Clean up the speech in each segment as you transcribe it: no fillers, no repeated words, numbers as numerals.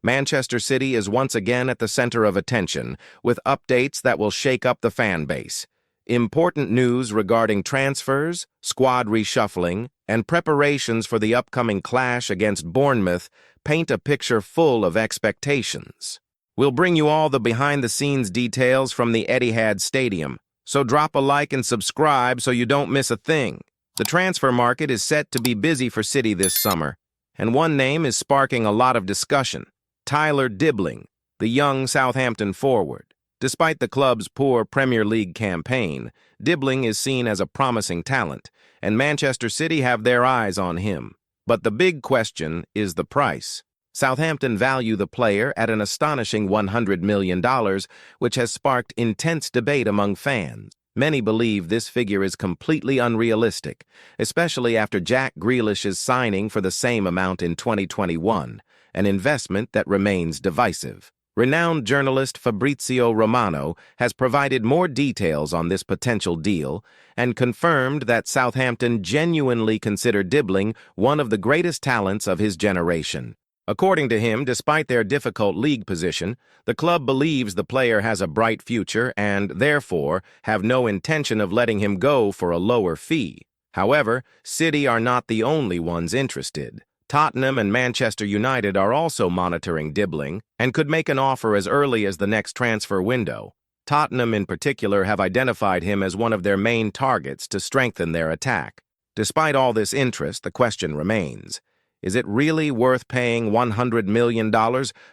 Manchester City is once again at the center of attention, with updates that will shake up the fan base. Important news regarding transfers, squad reshuffling, and preparations for the upcoming clash against Bournemouth paint a picture full of expectations. We'll bring you all the behind-the-scenes details from the Etihad Stadium, so drop a like and subscribe so you don't miss a thing. The transfer market is set to be busy for City this summer, and one name is sparking a lot of discussion: Tyler Dibling, the young Southampton forward. Despite the club's poor Premier League campaign, Dibling is seen as a promising talent, and Manchester City have their eyes on him. But the big question is the price. Southampton value the player at an astonishing $100 million, which has sparked intense debate among fans. Many believe this figure is completely unrealistic, especially after Jack Grealish's signing for the same amount in 2021, an investment that remains divisive. Renowned journalist Fabrizio Romano has provided more details on this potential deal and confirmed that Southampton genuinely consider Dibling one of the greatest talents of his generation. According to him, despite their difficult league position, the club believes the player has a bright future and, therefore, have no intention of letting him go for a lower fee. However, City are not the only ones interested. Tottenham and Manchester United are also monitoring Dibling and could make an offer as early as the next transfer window. Tottenham in particular have identified him as one of their main targets to strengthen their attack. Despite all this interest, the question remains: is it really worth paying $100 million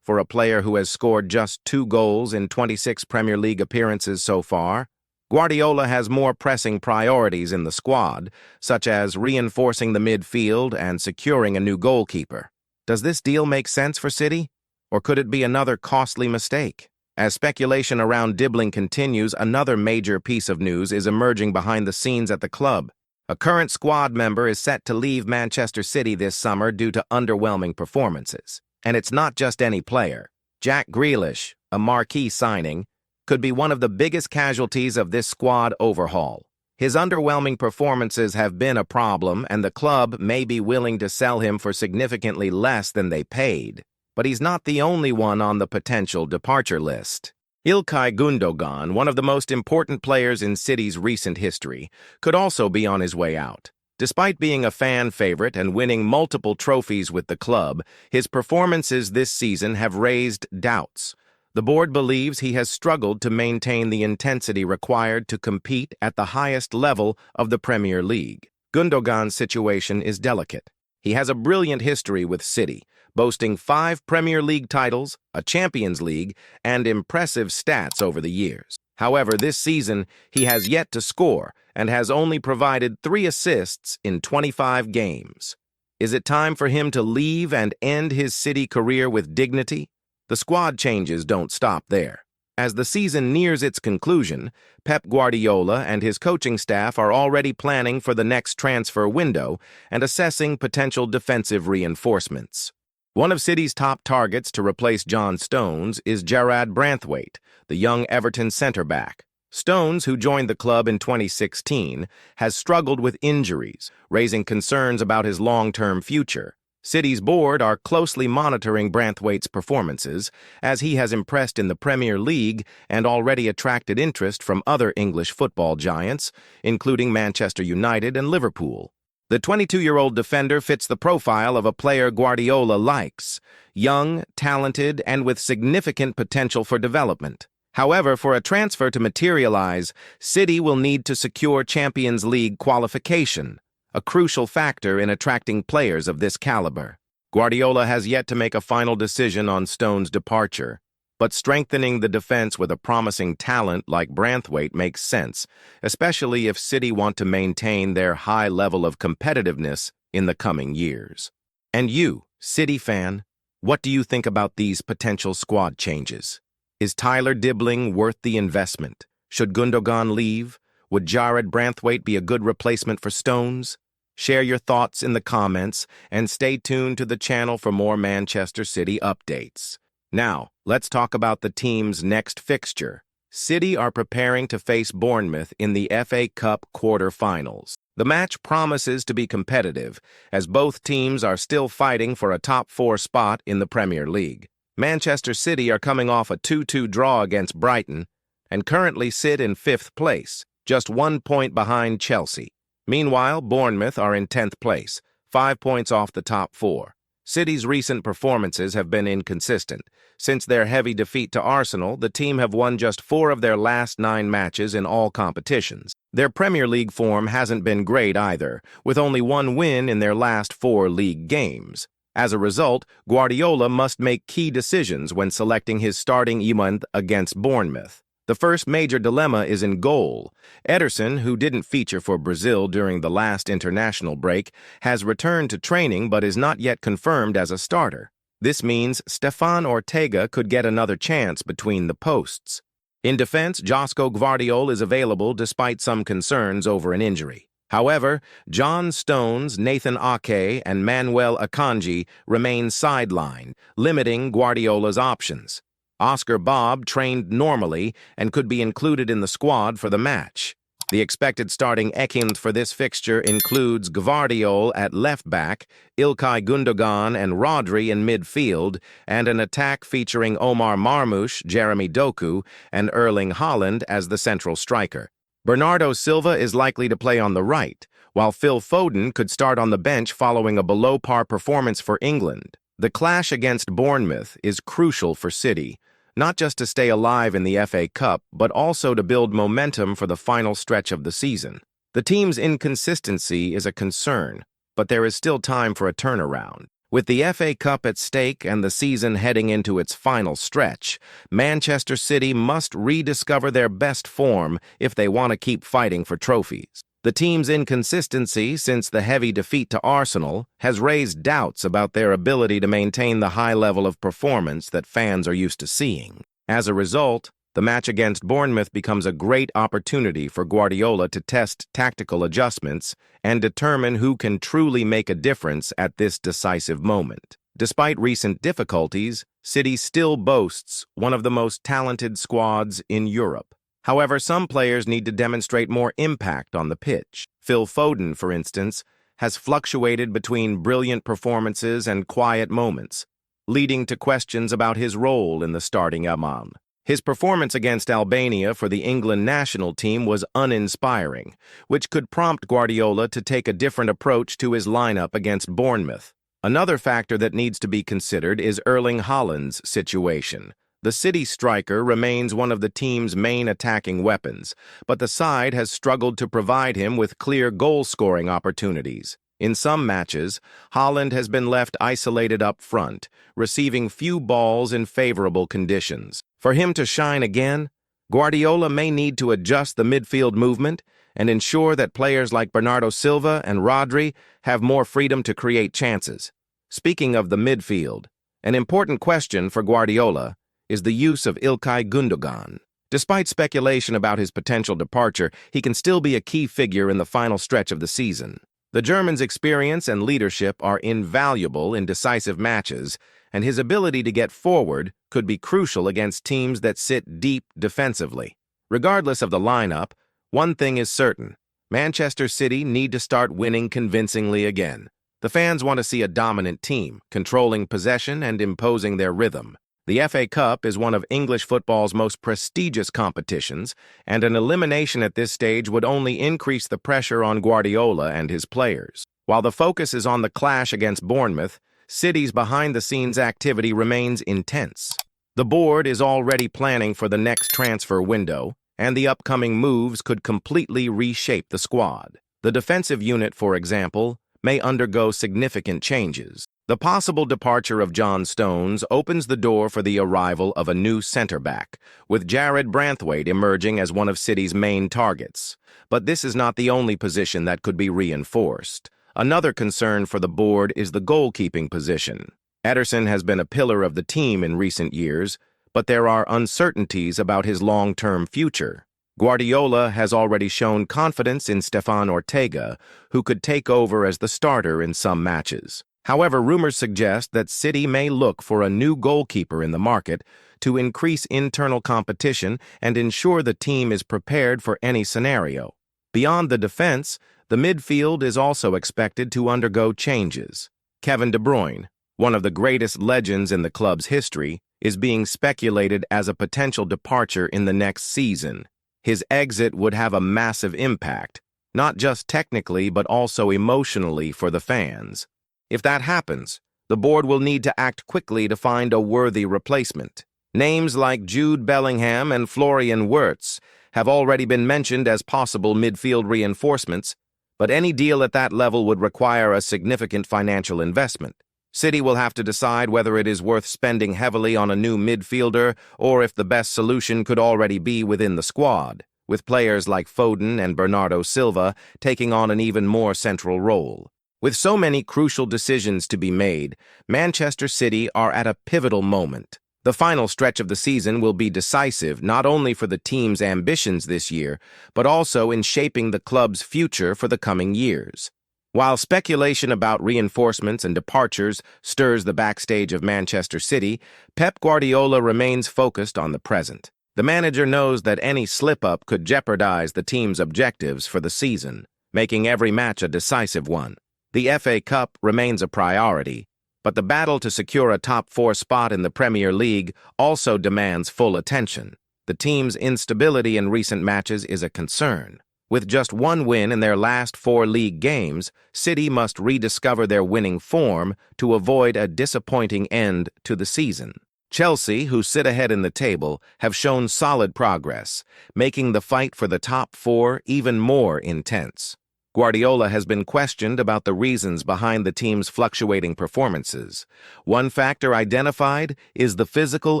for a player who has scored just 2 goals in 26 Premier League appearances so far? Guardiola has more pressing priorities in the squad, such as reinforcing the midfield and securing a new goalkeeper. Does this deal make sense for City? Or could it be another costly mistake? As speculation around Dibling continues, another major piece of news is emerging behind the scenes at the club. A current squad member is set to leave Manchester City this summer due to underwhelming performances. And it's not just any player. Jack Grealish, a marquee signing, could be one of the biggest casualties of this squad overhaul. His underwhelming performances have been a problem, and the club may be willing to sell him for significantly less than they paid. But he's not the only one on the potential departure list. İlkay Gündoğan, one of the most important players in City's recent history, could also be on his way out. Despite being a fan favorite and winning multiple trophies with the club, his performances this season have raised doubts. The board believes he has struggled to maintain the intensity required to compete at the highest level of the Premier League. Gündoğan's situation is delicate. He has a brilliant history with City, boasting 5 Premier League titles, a Champions League, and impressive stats over the years. However, this season, he has yet to score and has only provided 3 assists in 25 games. Is it time for him to leave and end his City career with dignity? The squad changes don't stop there. As the season nears its conclusion, Pep Guardiola and his coaching staff are already planning for the next transfer window and assessing potential defensive reinforcements. One of City's top targets to replace John Stones is Jarrad Branthwaite, the young Everton centre-back. Stones, who joined the club in 2016, has struggled with injuries, raising concerns about his long-term future. City's board are closely monitoring Branthwaite's performances, as he has impressed in the Premier League and already attracted interest from other English football giants, including Manchester United and Liverpool. The 22-year-old defender fits the profile of a player Guardiola likes: young, talented, and with significant potential for development. However, for a transfer to materialize, City will need to secure Champions League qualification, a crucial factor in attracting players of this caliber. Guardiola has yet to make a final decision on Stone's departure, but strengthening the defense with a promising talent like Branthwaite makes sense, especially if City want to maintain their high level of competitiveness in the coming years. And you, City fan, what do you think about these potential squad changes? Is Tyler Dibling worth the investment? Should Gündoğan leave? Would Jarrad Branthwaite be a good replacement for Stones? Share your thoughts in the comments and stay tuned to the channel for more Manchester City updates. Now, let's talk about the team's next fixture. City are preparing to face Bournemouth in the FA Cup quarter-finals. The match promises to be competitive, as both teams are still fighting for a top 4 spot in the Premier League. Manchester City are coming off a 2-2 draw against Brighton and currently sit in 5th place, just 1 point behind Chelsea. Meanwhile, Bournemouth are in 10th place, 5 points off the top 4. City's recent performances have been inconsistent. Since their heavy defeat to Arsenal, the team have won just 4 of their last 9 matches in all competitions. Their Premier League form hasn't been great either, with only 1 win in their last 4 league games. As a result, Guardiola must make key decisions when selecting his starting 11 against Bournemouth. The first major dilemma is in goal. Ederson, who didn't feature for Brazil during the last international break, has returned to training but is not yet confirmed as a starter. This means Stefan Ortega could get another chance between the posts. In defense, Josko Gvardiol is available despite some concerns over an injury. However, John Stones, Nathan Ake, and Manuel Akanji remain sidelined, limiting Guardiola's options. Oscar Bob trained normally and could be included in the squad for the match. The expected starting 11 for this fixture includes Gvardiol at left back, İlkay Gündoğan and Rodri in midfield, and an attack featuring Omar Marmoush, Jeremy Doku, and Erling Haaland as the central striker. Bernardo Silva is likely to play on the right, while Phil Foden could start on the bench following a below-par performance for England. The clash against Bournemouth is crucial for City, not just to stay alive in the FA Cup, but also to build momentum for the final stretch of the season. The team's inconsistency is a concern, but there is still time for a turnaround. With the FA Cup at stake and the season heading into its final stretch, Manchester City must rediscover their best form if they want to keep fighting for trophies. The team's inconsistency since the heavy defeat to Arsenal has raised doubts about their ability to maintain the high level of performance that fans are used to seeing. As a result, the match against Bournemouth becomes a great opportunity for Guardiola to test tactical adjustments and determine who can truly make a difference at this decisive moment. Despite recent difficulties, City still boasts one of the most talented squads in Europe. However, some players need to demonstrate more impact on the pitch. Phil Foden, for instance, has fluctuated between brilliant performances and quiet moments, leading to questions about his role in the starting 11. His performance against Albania for the England national team was uninspiring, which could prompt Guardiola to take a different approach to his lineup against Bournemouth. Another factor that needs to be considered is Erling Haaland's situation. The City striker remains one of the team's main attacking weapons, but the side has struggled to provide him with clear goal-scoring opportunities. In some matches, Haaland has been left isolated up front, receiving few balls in favorable conditions. For him to shine again, Guardiola may need to adjust the midfield movement and ensure that players like Bernardo Silva and Rodri have more freedom to create chances. Speaking of the midfield, an important question for Guardiola is the use of İlkay Gündoğan. Despite speculation about his potential departure, he can still be a key figure in the final stretch of the season. The German's experience and leadership are invaluable in decisive matches, and his ability to get forward could be crucial against teams that sit deep defensively. Regardless of the lineup, one thing is certain: Manchester City need to start winning convincingly again. The fans want to see a dominant team, controlling possession and imposing their rhythm. The FA Cup is one of English football's most prestigious competitions, and an elimination at this stage would only increase the pressure on Guardiola and his players. While the focus is on the clash against Bournemouth, City's behind-the-scenes activity remains intense. The board is already planning for the next transfer window, and the upcoming moves could completely reshape the squad. The defensive unit, for example, may undergo significant changes. The possible departure of John Stones opens the door for the arrival of a new centre-back, with Jared Branthwaite emerging as one of City's main targets. But this is not the only position that could be reinforced. Another concern for the board is the goalkeeping position. Ederson has been a pillar of the team in recent years, but there are uncertainties about his long-term future. Guardiola has already shown confidence in Stefan Ortega, who could take over as the starter in some matches. However, rumors suggest that City may look for a new goalkeeper in the market to increase internal competition and ensure the team is prepared for any scenario. Beyond the defense, the midfield is also expected to undergo changes. Kevin De Bruyne, one of the greatest legends in the club's history, is being speculated as a potential departure in the next season. His exit would have a massive impact, not just technically but also emotionally for the fans. If that happens, the board will need to act quickly to find a worthy replacement. Names like Jude Bellingham and Florian Wirtz have already been mentioned as possible midfield reinforcements, but any deal at that level would require a significant financial investment. City will have to decide whether it is worth spending heavily on a new midfielder or if the best solution could already be within the squad, with players like Foden and Bernardo Silva taking on an even more central role. With so many crucial decisions to be made, Manchester City are at a pivotal moment. The final stretch of the season will be decisive not only for the team's ambitions this year, but also in shaping the club's future for the coming years. While speculation about reinforcements and departures stirs the backstage of Manchester City, Pep Guardiola remains focused on the present. The manager knows that any slip-up could jeopardize the team's objectives for the season, making every match a decisive one. The FA Cup remains a priority, but the battle to secure a top-4 spot in the Premier League also demands full attention. The team's instability in recent matches is a concern. With just one win in their last 4 league games, City must rediscover their winning form to avoid a disappointing end to the season. Chelsea, who sit ahead in the table, have shown solid progress, making the fight for the top 4 even more intense. Guardiola has been questioned about the reasons behind the team's fluctuating performances. One factor identified is the physical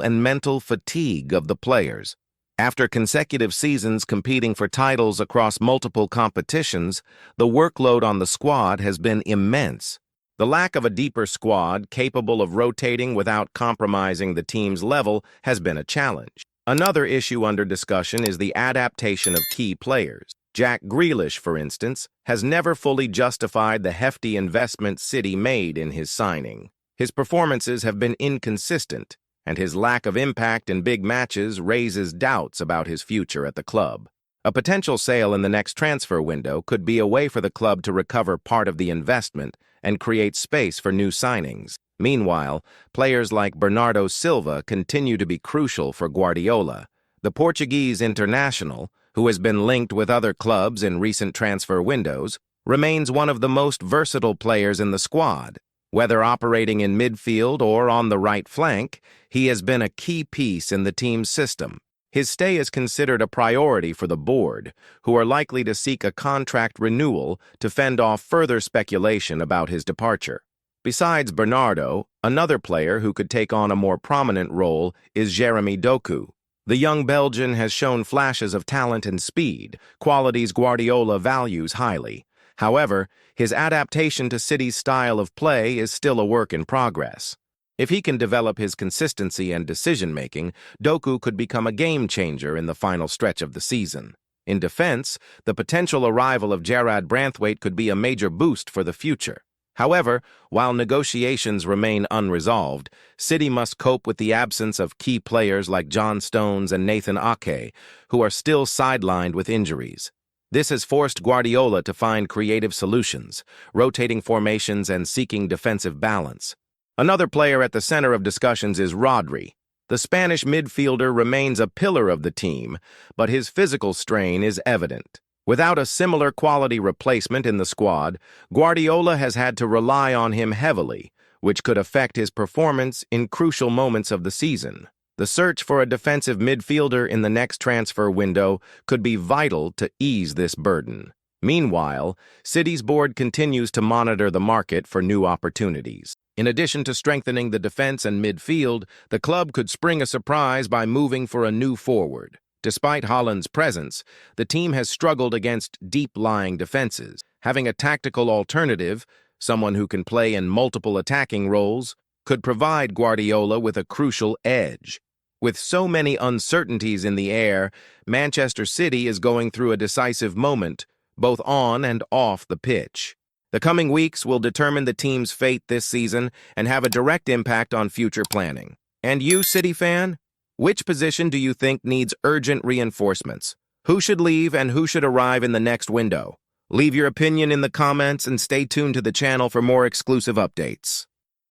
and mental fatigue of the players. After consecutive seasons competing for titles across multiple competitions, the workload on the squad has been immense. The lack of a deeper squad capable of rotating without compromising the team's level has been a challenge. Another issue under discussion is the adaptation of key players. Jack Grealish, for instance, has never fully justified the hefty investment City made in his signing. His performances have been inconsistent, and his lack of impact in big matches raises doubts about his future at the club. A potential sale in the next transfer window could be a way for the club to recover part of the investment and create space for new signings. Meanwhile, players like Bernardo Silva continue to be crucial for Guardiola. The Portuguese international, who has been linked with other clubs in recent transfer windows, remains one of the most versatile players in the squad. Whether operating in midfield or on the right flank, he has been a key piece in the team's system. His stay is considered a priority for the board, who are likely to seek a contract renewal to fend off further speculation about his departure. Besides Bernardo, another player who could take on a more prominent role is Jeremy Doku. The young Belgian has shown flashes of talent and speed, qualities Guardiola values highly. However, his adaptation to City's style of play is still a work in progress. If he can develop his consistency and decision-making, Doku could become a game-changer in the final stretch of the season. In defense, the potential arrival of Gerard Branthwaite could be a major boost for the future. However, while negotiations remain unresolved, City must cope with the absence of key players like John Stones and Nathan Ake, who are still sidelined with injuries. This has forced Guardiola to find creative solutions, rotating formations and seeking defensive balance. Another player at the center of discussions is Rodri. The Spanish midfielder remains a pillar of the team, but his physical strain is evident. Without a similar quality replacement in the squad, Guardiola has had to rely on him heavily, which could affect his performance in crucial moments of the season. The search for a defensive midfielder in the next transfer window could be vital to ease this burden. Meanwhile, City's board continues to monitor the market for new opportunities. In addition to strengthening the defense and midfield, the club could spring a surprise by moving for a new forward. Despite Haaland's presence, the team has struggled against deep-lying defenses. Having a tactical alternative, someone who can play in multiple attacking roles, could provide Guardiola with a crucial edge. With so many uncertainties in the air, Manchester City is going through a decisive moment, both on and off the pitch. The coming weeks will determine the team's fate this season and have a direct impact on future planning. And you, City fan? Which position do you think needs urgent reinforcements? Who should leave and who should arrive in the next window? Leave your opinion in the comments and stay tuned to the channel for more exclusive updates.